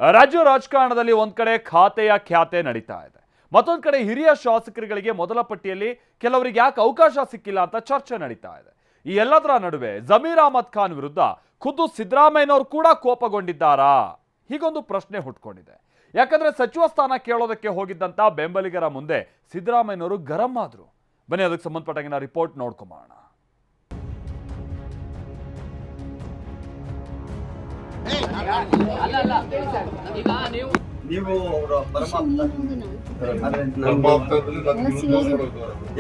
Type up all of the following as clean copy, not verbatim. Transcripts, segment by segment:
ರಾಜ್ಯ ರಾಜಕಾರಣದಲ್ಲಿ ಒಂದ್ ಕಡೆ ಖಾತೆಯ ಖ್ಯಾತೆ ನಡೀತಾ ಇದೆ, ಮತ್ತೊಂದ್ ಕಡೆ ಹಿರಿಯ ಶಾಸಕರುಗಳಿಗೆ ಮೊದಲ ಪಟ್ಟಿಯಲ್ಲಿ ಕೆಲವರಿಗೆ ಯಾಕೆ ಅವಕಾಶ ಸಿಕ್ಕಿಲ್ಲ ಅಂತ ಚರ್ಚೆ ನಡೀತಾ ಇದೆ. ಈ ಎಲ್ಲದರ ನಡುವೆ ಜಮೀರ್ ಅಹಮದ್ ಖಾನ್ ವಿರುದ್ಧ ಖುದ್ದು ಸಿದ್ದರಾಮಯ್ಯನವರು ಕೂಡ ಕೋಪಗೊಂಡಿದ್ದಾರಾ? ಹೀಗೊಂದು ಪ್ರಶ್ನೆ ಹುಟ್ಕೊಂಡಿದೆ. ಯಾಕಂದ್ರೆ ಸಚಿವ ಸ್ಥಾನ ಕೇಳೋದಕ್ಕೆ ಹೋಗಿದ್ದಂತ ಬೆಂಬಲಿಗರ ಮುಂದೆ ಸಿದ್ದರಾಮಯ್ಯನವರು ಗರಂ ಆದ್ರು. ಬನ್ನಿ ಅದಕ್ಕೆ ಸಂಬಂಧಪಟ್ಟಾಗಿನ ರಿಪೋರ್ಟ್ ನೋಡ್ಕೊಂಬೋಣ. ನೀವು ಅವರ ಪರಮಾತ್ಮ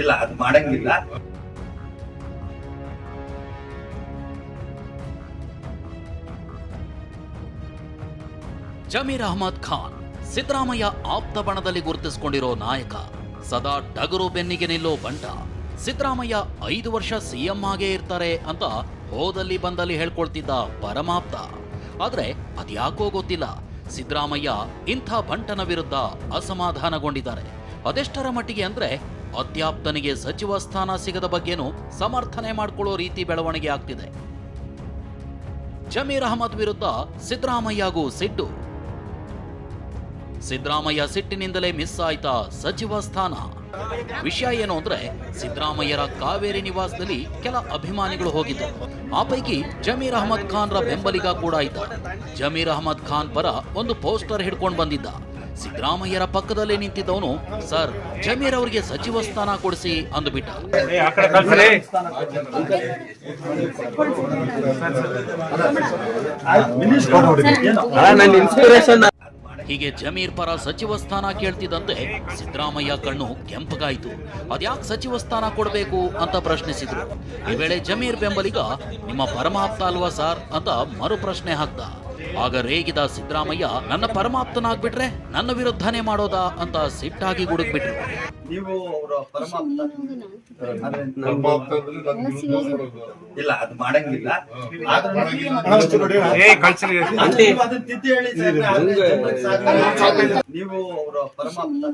ಇಲ್ಲ, ಅದು ಮಾಡಂಗಿಲ್ಲ. ಜಮೀರ್ ಅಹಮದ್ ಖಾನ್ ಸಿದ್ದರಾಮಯ್ಯ ಆಪ್ತ ಬಣದಲ್ಲಿ ಗುರುತಿಸಿಕೊಂಡಿರೋ ನಾಯಕ, ಸದಾ ಟಗರು ಬೆನ್ನಿಗೆ ನಿಲ್ಲೋ ಬಂಟ. ಸಿದ್ದರಾಮಯ್ಯ 5 ವರ್ಷ ಸಿಎಂ ಆಗೇ ಇರ್ತಾರೆ ಅಂತ ಹೋದಲ್ಲಿ ಬಂದಲ್ಲಿ ಹೇಳ್ಕೊಳ್ತಿದ್ದ ಪರಮಾಪ್ತ. ಆದ್ರೆ ಅದ್ಯಾಕೋ ಗೊತ್ತಿಲ್ಲ, ಸಿದ್ದರಾಮಯ್ಯ ಇಂಥ ಬಂಟನ ವಿರುದ್ಧ ಅಸಮಾಧಾನಗೊಂಡಿದ್ದಾರೆ. ಅದೆಷ್ಟರ ಮಟ್ಟಿಗೆ ಅಂದ್ರೆ ಅತ್ಯಾಪ್ತನಿಗೆ ಸಚಿವ ಸ್ಥಾನ ಸಿಗದ ಬಗ್ಗೆನೂ ಸಮರ್ಥನೆ ಮಾಡ್ಕೊಳ್ಳೋ ರೀತಿ ಬೆಳವಣಿಗೆ ಆಗ್ತಿದೆ. ಜಮೀರ್ ಅಹಮದ್ ವಿರುದ್ಧ ಸಿದ್ದರಾಮಯ್ಯಗೂ ಸಿಟ್ಟು. ಸಿದ್ದರಾಮಯ್ಯ ಸಿಟ್ಟಿನಿಂದಲೇ ಮಿಸ್ ಆಯ್ತಾ ಸಚಿವ ಸ್ಥಾನ? ವಿಷಯ ಏನು ಅಂದ್ರೆ, ಸಿದ್ದರಾಮಯ್ಯರ ಕಾವೇರಿ ನಿವಾಸದಲ್ಲಿ ಕೆಲ ಅಭಿಮಾನಿಗಳು ಹೋಗಿದ್ದರು. ಆ ಪೈಕಿ ಜಮೀರ್ ಅಹಮದ್ ಖಾನ್ ರ ಬೆಂಬಲಿಗ ಕೂಡ ಇದ್ದ. ಜಮೀರ್ ಅಹಮದ್ ಖಾನ್ ಪರ ಒಂದು ಪೋಸ್ಟರ್ ಹಿಡ್ಕೊಂಡು ಬಂದಿದ್ದ. ಸಿದ್ದರಾಮಯ್ಯರ ಪಕ್ಕದಲ್ಲೇ ನಿಂತಿದ್ದವನು, ಸರ್ ಜಮೀರ್ ಅವರಿಗೆ ಸಚಿವ ಸ್ಥಾನ ಕೊಡಿಸಿ ಅಂದುಬಿಟ್ಟ. ಹೀಗೆ ಜಮೀರ್ ಪರ ಸಚಿವ ಸ್ಥಾನ ಕೇಳ್ತಿದ್ದಂತೆ ಸಿದ್ದರಾಮಯ್ಯ ಕಣ್ಣು ಕೆಂಪಗಾಯಿತು. ಅದ್ಯಾಕೆ ಸಚಿವ ಸ್ಥಾನ ಕೊಡಬೇಕು ಅಂತ ಪ್ರಶ್ನಿಸಿದ್ರು. ಈ ವೇಳೆ ಜಮೀರ್ ಬೆಂಬಲಿಗ, ನಿಮ್ಮ ಪರಮಾಪ್ತ ಅಲ್ವಾ ಸಾರ್ ಅಂತ ಮರು ಪ್ರಶ್ನೆ ಹಾಕ್ದ. ಆಗ ರೇಗಿದ ಸಿದ್ದರಾಮಯ್ಯ, ನನ್ನ ಪರಮಾಪ್ತನಾಗ್ಬಿಟ್ರೆ ನನ್ನ ವಿರುದ್ಧನೇ ಮಾಡೋದಾ ಅಂತ ಸಿಟ್ಟಾಗಿ ಗುಡುಗ್ಬಿಟ್ರು. ನೀವು ಅವರ ಪರಮಾಪ್ತ ಇಲ್ಲ, ಅದು ಮಾಡಂಗಿಲ್ಲ. ನೀವು ಅವರ ಪರಮಾಪ್ತ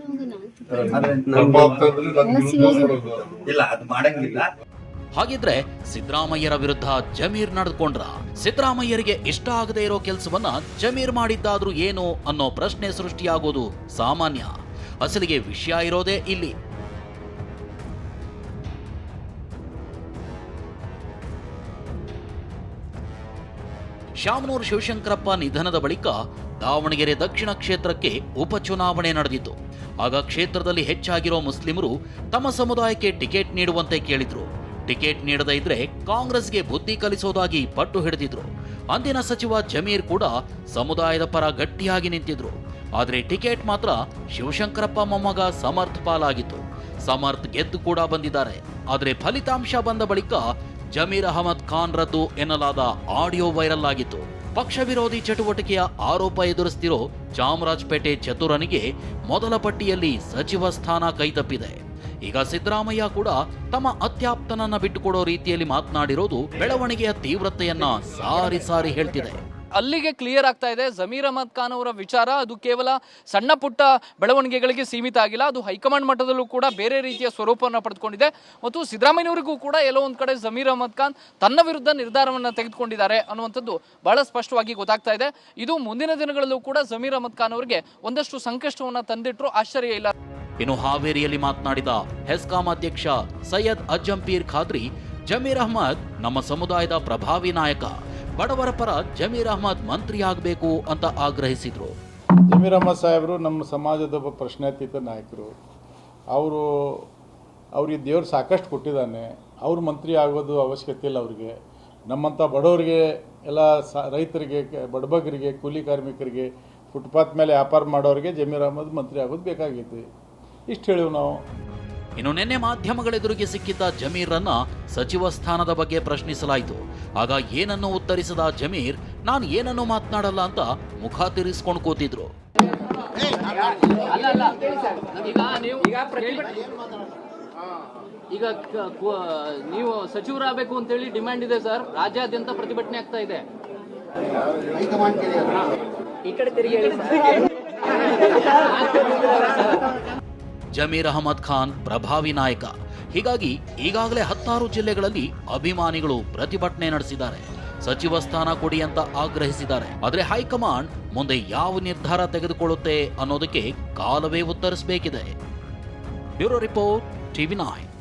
ಇಲ್ಲ, ಅದು ಮಾಡಂಗಿಲ್ಲ. ಹಾಗಿದ್ರೆ ಸಿದ್ದರಾಮಯ್ಯರ ವಿರುದ್ಧ ಜಮೀರ್ ನಡೆದುಕೊಂಡ್ರ? ಸಿದ್ದರಾಮಯ್ಯರಿಗೆ ಇಷ್ಟ ಆಗದೆ ಇರೋ ಕೆಲಸವನ್ನ ಜಮೀರ್ ಮಾಡಿದ್ದಾದ್ರೂ ಏನು ಅನ್ನೋ ಪ್ರಶ್ನೆ ಸೃಷ್ಟಿಯಾಗೋದು ಸಾಮಾನ್ಯ. ಅಸಲಿಗೆ ವಿಷಯ ಇರೋದೇ ಇಲ್ಲಿ. ಶಾಮನೂರು ಶಿವಶಂಕರಪ್ಪ ನಿಧನದ ಬಳಿಕ ದಾವಣಗೆರೆ ದಕ್ಷಿಣ ಕ್ಷೇತ್ರಕ್ಕೆ ಉಪಚುನಾವಣೆ ನಡೆದಿತ್ತು. ಆಗ ಕ್ಷೇತ್ರದಲ್ಲಿ ಹೆಚ್ಚಾಗಿರೋ ಮುಸ್ಲಿಮರು ತಮ್ಮ ಸಮುದಾಯಕ್ಕೆ ಟಿಕೆಟ್ ನೀಡುವಂತೆ ಕೇಳಿದ್ರು. ಟಿಕೆಟ್ ನೀಡದೇ ಇದ್ರೆ ಕಾಂಗ್ರೆಸ್ಗೆ ಬುದ್ಧಿ ಕಲಿಸೋದಾಗಿ ಪಟ್ಟು ಹಿಡಿದಿದ್ರು. ಅಂದಿನ ಸಚಿವ ಜಮೀರ್ ಕೂಡ ಸಮುದಾಯದ ಪರ ಗಟ್ಟಿಯಾಗಿ ನಿಂತಿದ್ರು. ಆದ್ರೆ ಟಿಕೆಟ್ ಮಾತ್ರ ಶಿವಶಂಕರಪ್ಪ ಮೊಮ್ಮಗ ಸಮರ್ಥ್ ಪಾಲಾಗಿತ್ತು. ಸಮರ್ಥ್ ಗೆದ್ದು ಕೂಡ ಬಂದಿದ್ದಾರೆ. ಆದ್ರೆ ಫಲಿತಾಂಶ ಬಂದ ಬಳಿಕ ಜಮೀರ್ ಅಹಮದ್ ಖಾನ್ ರದ್ದು ಎನ್ನಲಾದ ಆಡಿಯೋ ವೈರಲ್ ಆಗಿತ್ತು. ಪಕ್ಷ ವಿರೋಧಿ ಚಟುವಟಿಕೆಯ ಆರೋಪ ಎದುರಿಸ್ತಿರೋ ಚಾಮರಾಜಪೇಟೆ ಚತುರನಿಗೆ ಮೊದಲ ಪಟ್ಟಿಯಲ್ಲಿ ಸಚಿವ ಸ್ಥಾನ ಕೈತಪ್ಪಿದೆ. ಈಗ ಸಿದ್ದರಾಮಯ್ಯ ಕೂಡ ತಮ್ಮ ಅತ್ಯಾಪ್ತನನ್ನ ಬಿಟ್ಟುಕೊಡೋ ರೀತಿಯಲ್ಲಿ ಮಾತನಾಡಿರೋದು ಬೆಳವಣಿಗೆಯ ತೀವ್ರತೆಯನ್ನ ಸಾರಿ ಸಾರಿ ಹೇಳ್ತಿದೆ. ಅಲ್ಲಿಗೆ ಕ್ಲಿಯರ್ ಆಗ್ತಾ ಇದೆ, ಜಮೀರ್ ಅಹಮದ್ ಖಾನ್ ಅವರ ವಿಚಾರ ಅದು ಕೇವಲ ಸಣ್ಣ ಪುಟ್ಟ ಬೆಳವಣಿಗೆಗಳಿಗೆ ಸೀಮಿತ ಆಗಿಲ್ಲ. ಅದು ಹೈಕಮಾಂಡ್ ಮಟ್ಟದಲ್ಲೂ ಕೂಡ ಬೇರೆ ರೀತಿಯ ಸ್ವರೂಪವನ್ನು ಪಡೆದುಕೊಂಡಿದೆ. ಮತ್ತು ಸಿದ್ದರಾಮಯ್ಯವರಿಗೂ ಕೂಡ ಎಲ್ಲೋ ಒಂದು ಕಡೆ ಜಮೀರ್ ಅಹಮದ್ ಖಾನ್ ತನ್ನ ವಿರುದ್ಧ ನಿರ್ಧಾರವನ್ನು ತೆಗೆದುಕೊಂಡಿದ್ದಾರೆ ಅನ್ನುವಂಥದ್ದು ಬಹಳ ಸ್ಪಷ್ಟವಾಗಿ ಗೊತ್ತಾಗ್ತಾ ಇದೆ. ಇದು ಮುಂದಿನ ದಿನಗಳಲ್ಲೂ ಕೂಡ ಜಮೀರ್ ಅಹಮದ್ ಖಾನ್ ಅವರಿಗೆ ಒಂದಷ್ಟು ಸಂಕಷ್ಟವನ್ನು ತಂದಿಟ್ಟರು ಆಶ್ಚರ್ಯ ಇಲ್ಲ. ಇನ್ನು ಹಾವೇರಿಯಲ್ಲಿ ಮಾತನಾಡಿದ ಹೆಸ್ಕಾಂ ಅಧ್ಯಕ್ಷ ಸೈಯದ್ ಅಜ್ಜಂಪೀರ್ ಖಾದ್ರಿ, ಜಮೀರ್ ಅಹಮದ್ ನಮ್ಮ ಸಮುದಾಯದ ಪ್ರಭಾವಿ ನಾಯಕ, ಬಡವರ ಪರ ಜಮೀರ್ ಅಹಮದ್ ಮಂತ್ರಿ ಆಗಬೇಕು ಅಂತ ಆಗ್ರಹಿಸಿದ್ರು. ಜಮೀರ್ ಅಹಮದ್ ಸಾಹೇಬರು ನಮ್ಮ ಸಮಾಜದ ಒಬ್ಬ ಪ್ರಶ್ನಾತೀತ ನಾಯಕರು. ಅವ್ರಿಗೆ ದೇವ್ರು ಸಾಕಷ್ಟು ಕೊಟ್ಟಿದ್ದಾನೆ. ಅವ್ರು ಮಂತ್ರಿ ಆಗೋದು ಅವಶ್ಯಕತೆ ಇಲ್ಲ. ಅವ್ರಿಗೆ ನಮ್ಮಂಥ ಬಡವರಿಗೆ ಎಲ್ಲ ರೈತರಿಗೆ, ಬಡಬಗರಿಗೆ, ಕೂಲಿ ಕಾರ್ಮಿಕರಿಗೆ, ಫುಟ್ಪಾತ್ ಮೇಲೆ ವ್ಯಾಪಾರ ಮಾಡೋರಿಗೆ ಜಮೀರ್ ಅಹಮದ್ ಮಂತ್ರಿ ಆಗೋದು ಬೇಕಾಗೈತಿ. ಇಷ್ಟು ಹೇಳಿವು ನಾವು. ಇನ್ನು ನಿನ್ನೆ ಮಾಧ್ಯಮಗಳೆದುರಿಗೆ ಸಿಕ್ಕಿದ್ದ ಜಮೀರ್ರನ್ನ ಸಚಿವ ಸ್ಥಾನದ ಬಗ್ಗೆ ಪ್ರಶ್ನಿಸಲಾಯಿತು. ಆಗ ಏನನ್ನೂ ಉತ್ತರಿಸದ ಜಮೀರ್, ನಾನು ಏನನ್ನೂ ಮಾತನಾಡಲ್ಲ ಅಂತ ಮುಖ ತಿರ್ಗಿಸ್ಕೊಂಡು ಕೂತಿದ್ರು. ಈಗ ನೀವು ಸಚಿವರಾಗಬೇಕು ಅಂತೇಳಿ ಡಿಮ್ಯಾಂಡ್ ಇದೆ ಸರ್. ರಾಜ್ಯಾದ್ಯಂತ ಪ್ರತಿಭಟನೆ ಆಗ್ತಾ ಇದೆ. ಈ ಕಡೆ ತಿರುಗಿ ಜಮೀರ್ ಅಹಮದ್ ಖಾನ್ ಪ್ರಭಾವಿ ನಾಯಕ. ಹೀಗಾಗಿ ಈಗಾಗಲೇ 16 ಜಿಲ್ಲೆಗಳಲ್ಲಿ ಅಭಿಮಾನಿಗಳು ಪ್ರತಿಭಟನೆ ನಡೆಸಿದ್ದಾರೆ. ಸಚಿವ ಸ್ಥಾನ ಕೊಡಿ ಅಂತ ಆಗ್ರಹಿಸಿದ್ದಾರೆ. ಆದರೆ ಹೈಕಮಾಂಡ್ ಮುಂದೆ ಯಾವ ನಿರ್ಧಾರ ತೆಗೆದುಕೊಳ್ಳುತ್ತೆ ಅನ್ನೋದಕ್ಕೆ ಕಾಲವೇ ಉತ್ತರಿಸಬೇಕಿದೆ. Bureau report, TV9.